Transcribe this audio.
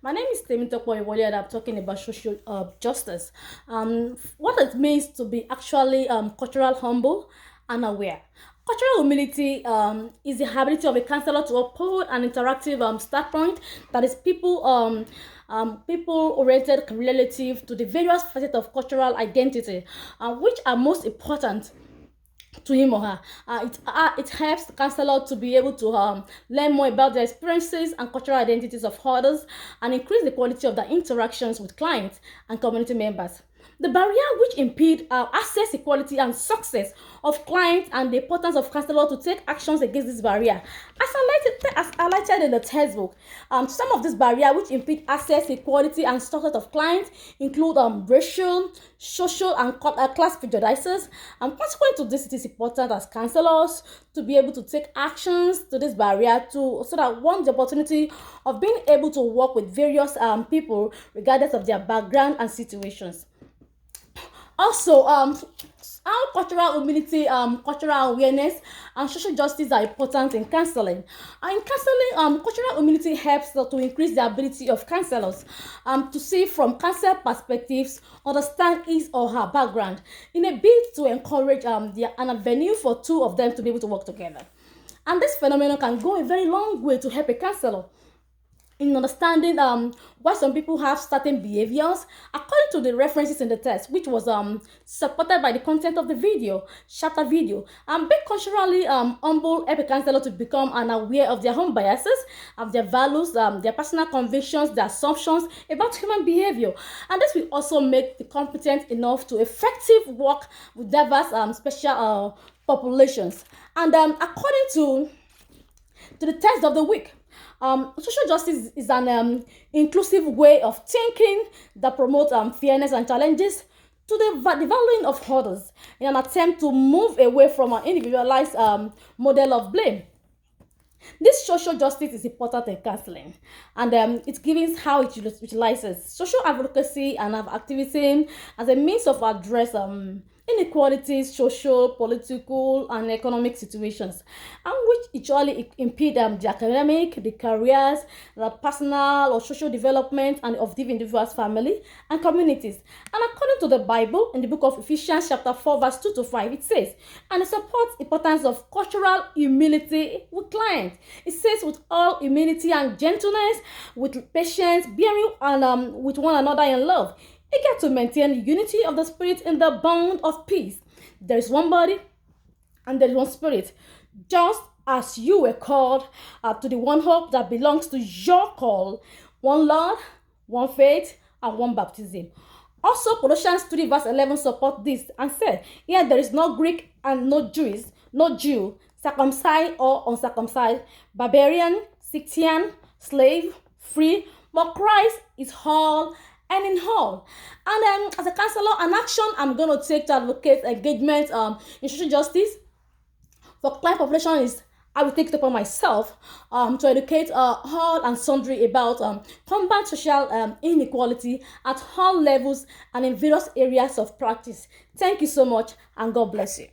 My name is Temitopo Iwole and I'm talking about social justice. What it means to be actually cultural humble and aware. Cultural humility is the ability of a counselor to uphold an interactive standpoint that is people oriented relative to the various facets of cultural identity, which are most important to him or her. It helps the counselor to be able to learn more about the experiences and cultural identities of others and increase the quality of their interactions with clients and community members. The barrier which impede access, equality, and success of clients and the importance of counselor to take actions against this barrier. As highlighted in the textbook, some of these barriers which impede access, equality, and success of clients include racial, social, and class prejudices. Consequent to this, it is important as counselors to be able to take actions to this barrier so that one the opportunity of being able to work with various people regardless of their background and situations. Also, how cultural humility, cultural awareness, and social justice are important in counseling. In counseling, cultural humility helps to increase the ability of counselors to see from counsel perspectives, understand his or her background, in a bid to encourage an avenue for two of them to be able to work together. And this phenomenon can go a very long way to help a counselor in understanding why some people have certain behaviors according to the references in the text, which was supported by the content of the video chapter video. Be culturally humble help a counselor to become aware of their own biases, of their values, their personal convictions, their assumptions about human behavior, and this will also make the competent enough to effective work with diverse special populations. And according to the text of the week, social justice is an inclusive way of thinking that promotes fairness and challenges to the valuing of others in an attempt to move away from an individualized model of blame. This social justice is important in counseling, and it gives how it utilizes social advocacy and activism as a means of address inequalities, social, political, and economic situations, and which usually impede the academic, the careers, the personal or social development and of the individual's family and communities. And according to the Bible, in the book of Ephesians chapter 4 verse 2 to 5, it says, and it supports the importance of cultural humility with clients. It says, with all humility and gentleness, with patience, bearing and with one another in love, eager to maintain the unity of the Spirit in the bond of peace. There is one body and there is one Spirit, just as you were called to the one hope that belongs to your call, one Lord, one faith, and one baptism. Also, Colossians 3 verse 11 support this and said, here there is no Greek and no Jews, no Jew, circumcised or uncircumcised, barbarian, Scythian, slave, free, but Christ is all and in all. And as a counselor, an action I'm going to take to advocate engagement in social justice for client population is I will take it upon myself to educate all and sundry about combat social inequality at all levels and in various areas of practice. Thank you so much, and God bless you.